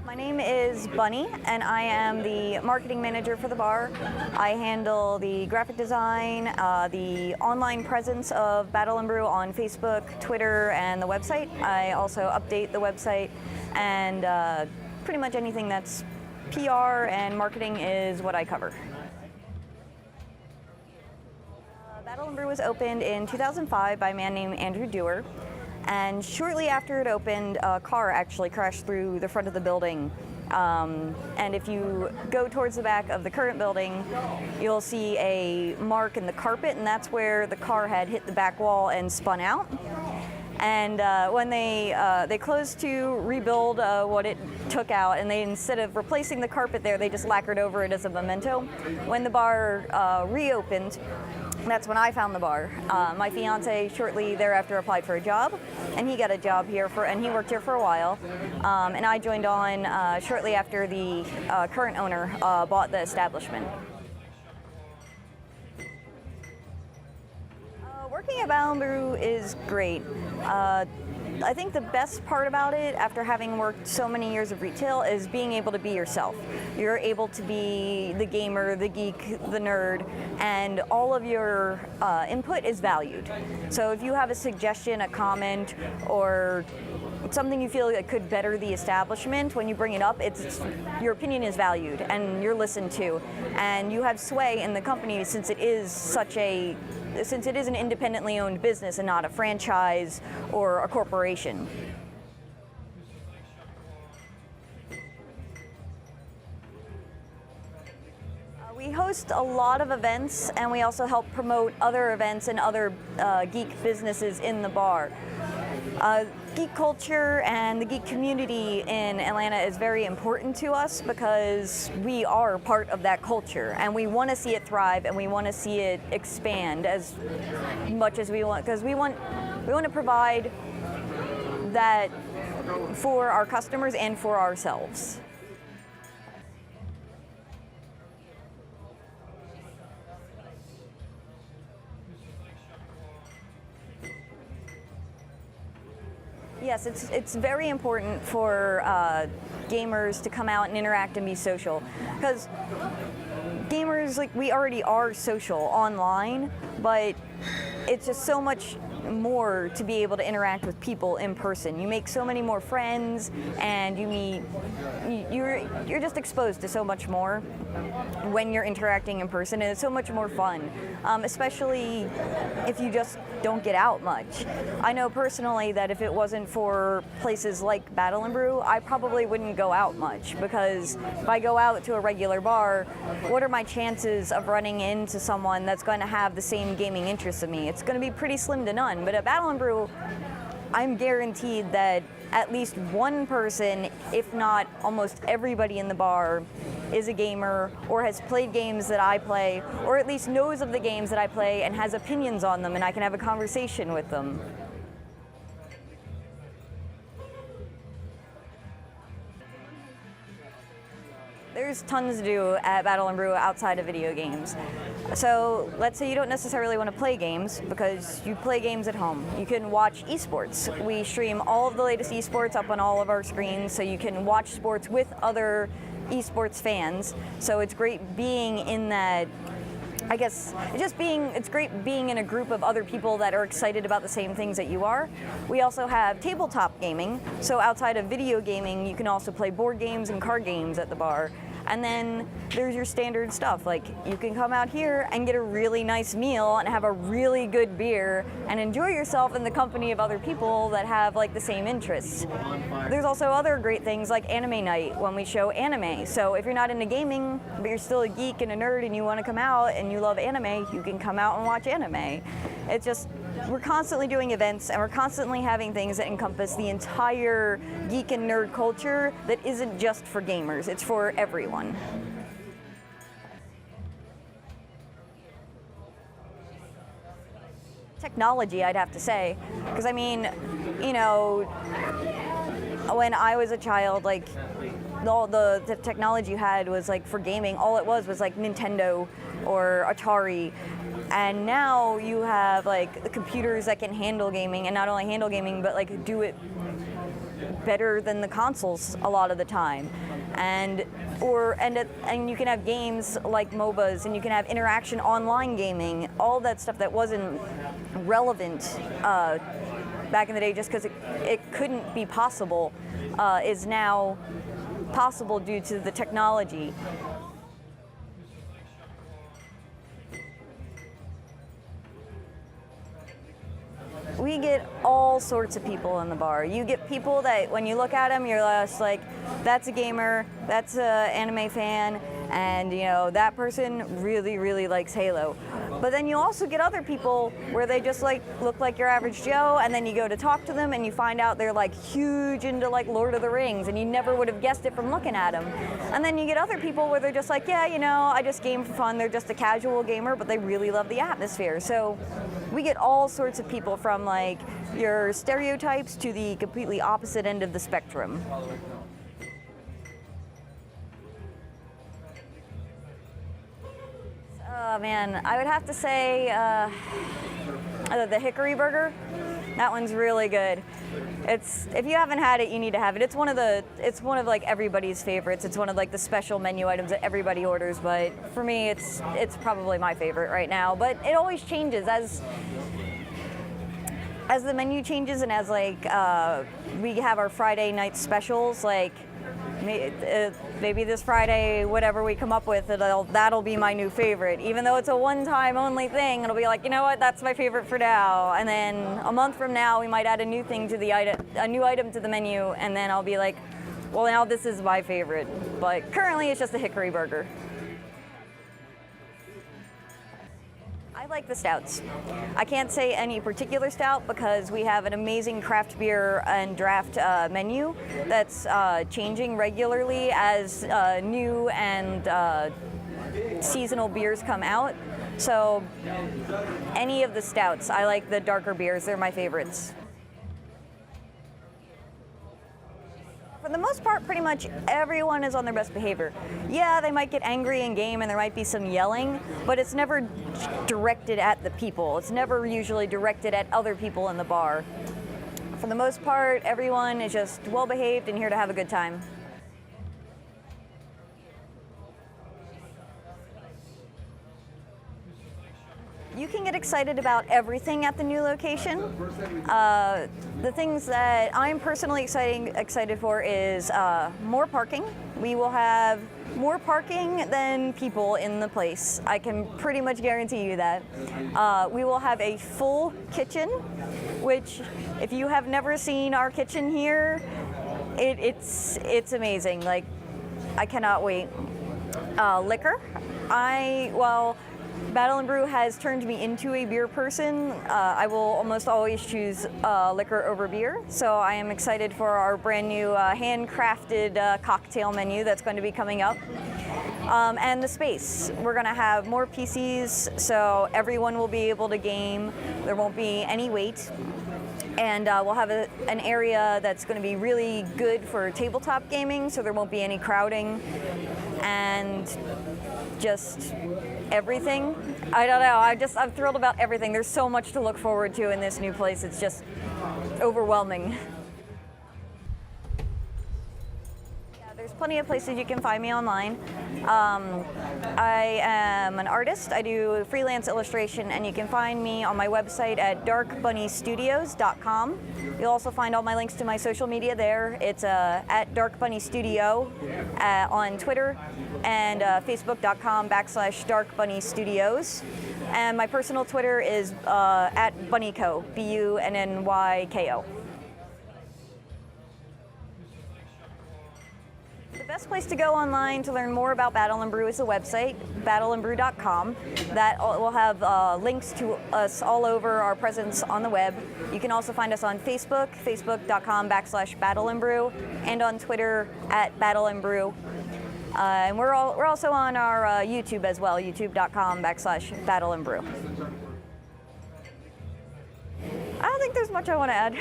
My name is Bunny, and I am the marketing manager for the bar. I handle the graphic design, the online presence of Battle and Brew on Facebook, Twitter, and the website. I also update the website, and pretty much anything that's PR and marketing is what I cover. Battle and Brew was opened in 2005 by a man named Andrew Dewar. And shortly after it opened, a car actually crashed through the front of the building. And if you go towards the back of the current building, you'll see a mark in the carpet, and that's where the car had hit the back wall and spun out. And when they closed to rebuild what it took out, and instead of replacing the carpet there, they just lacquered over it as a memento. When the bar reopened, that's when I found the bar. My fiance shortly thereafter applied for a job, and he got a job here and he worked here for a while. And I joined on shortly after the current owner bought the establishment. Working at Battle and Brew is great. I think the best part about it, after having worked so many years of retail, is being able to be yourself. You're able to be the gamer, the geek, the nerd, and all of your input is valued. So if you have a suggestion, a comment, or something you feel that could better the establishment, when you bring it up, your opinion is valued and you're listened to, and you have sway in the company since it is an independently owned business and not a franchise or a corporation. We host a lot of events, and we also help promote other events and other geek businesses in the bar. Geek culture and the geek community in Atlanta is very important to us because we are part of that culture, and we want to see it thrive and we want to see it expand as much as we want, because we want to provide that for our customers and for ourselves. Yes, it's very important for gamers to come out and interact and be social, because gamers, we already are social online, but it's just so much more to be able to interact with people in person. You make so many more friends, and you're just exposed to so much more when you're interacting in person, and it's so much more fun, especially if you just don't get out much. I know personally that if it wasn't for places like Battle and Brew, I probably wouldn't go out much, because if I go out to a regular bar, what are my chances of running into someone that's going to have the same gaming interests of me? It's going to be pretty slim to none. But at Battle and Brew, I'm guaranteed that at least one person, if not almost everybody in the bar, is a gamer or has played games that I play, or at least knows of the games that I play and has opinions on them, and I can have a conversation with them. There's tons to do at Battle and Brew outside of video games. So let's say you don't necessarily want to play games because you play games at home. You can watch esports. We stream all of the latest esports up on all of our screens, so you can watch sports with other esports fans. So it's great being in that, I guess, it's great being in a group of other people that are excited about the same things that you are. We also have tabletop gaming, so outside of video gaming, you can also play board games and card games at the bar. And then there's your standard stuff, like you can come out here and get a really nice meal and have a really good beer and enjoy yourself in the company of other people that have the same interests. There's also other great things like anime night, when we show anime. So if you're not into gaming, but you're still a geek and a nerd and you want to come out and you love anime, you can come out and watch anime. It's just, we're constantly doing events, and we're constantly having things that encompass the entire geek and nerd culture that isn't just for gamers, it's for everyone. Technology, I'd have to say, because I mean, when I was a child, all the technology you had was for gaming. All it was Nintendo or Atari. And now you have the computers that can handle gaming, and not only handle gaming, but do it better than the consoles a lot of the time. And you can have games like MOBAs, and you can have interaction online gaming, all that stuff that wasn't relevant back in the day just because it couldn't be possible is now possible due to the technology. We get all sorts of people in the bar. You get people that when you look at them, you're just like, that's a gamer, that's an anime fan, and that person really, really likes Halo. But then you also get other people where they just look like your average Joe, and then you go to talk to them and you find out they're huge into Lord of the Rings, and you never would have guessed it from looking at them. And then you get other people where they're just like, yeah, I just game for fun. They're just a casual gamer, but they really love the atmosphere. So we get all sorts of people from your stereotypes to the completely opposite end of the spectrum. Oh man, I would have to say the hickory burger. That one's really good. If you haven't had it, you need to have it. It's one of everybody's favorites. It's one of the special menu items that everybody orders. But for me, it's probably my favorite right now. But it always changes as the menu changes, and as we have our Friday night specials. Maybe this Friday, whatever we come up with, that'll be my new favorite. Even though it's a one-time only thing, it'll be you know what, that's my favorite for now. And then a month from now, we might add a new thing to a new item to the menu, and then I'll be well, now this is my favorite. But currently, it's just a hickory burger. I like the stouts. I can't say any particular stout because we have an amazing craft beer and draft menu that's changing regularly as new and seasonal beers come out. So any of the stouts, I like the darker beers. They're my favorites. For the most part, pretty much everyone is on their best behavior. Yeah, they might get angry in game and there might be some yelling, but it's never directed at the people. It's never usually directed at other people in the bar. For the most part, everyone is just well behaved and here to have a good time. You can get excited about everything at the new location. The things that I'm personally excited for is more parking. We will have more parking than people in the place. I can pretty much guarantee you that. We will have a full kitchen, which if you have never seen our kitchen here, it's amazing. I cannot wait. Liquor. Battle and Brew has turned me into a beer person. I will almost always choose liquor over beer, so I am excited for our brand new handcrafted cocktail menu that's going to be coming up. And the space. We're going to have more PCs, so everyone will be able to game. There won't be any wait. And we'll have an area that's going to be really good for tabletop gaming, so there won't be any crowding. And just everything. I don't know, I'm thrilled about everything. There's so much to look forward to in this new place. It's just overwhelming. There's plenty of places you can find me online. I am an artist. I do freelance illustration, and you can find me on my website at darkbunnystudios.com. You'll also find all my links to my social media there. It's at darkbunnystudio on Twitter and facebook.com/darkbunnystudios. And my personal Twitter is at bunnyco, BUNNYKO. The best place to go online to learn more about Battle and Brew is the website, battleandbrew.com. That will have links to us all over our presence on the web. You can also find us on Facebook, facebook.com/battleandbrew, and on Twitter at battleandbrew. And we're also on our YouTube as well, youtube.com/battleandbrew. I don't think there's much I want to add.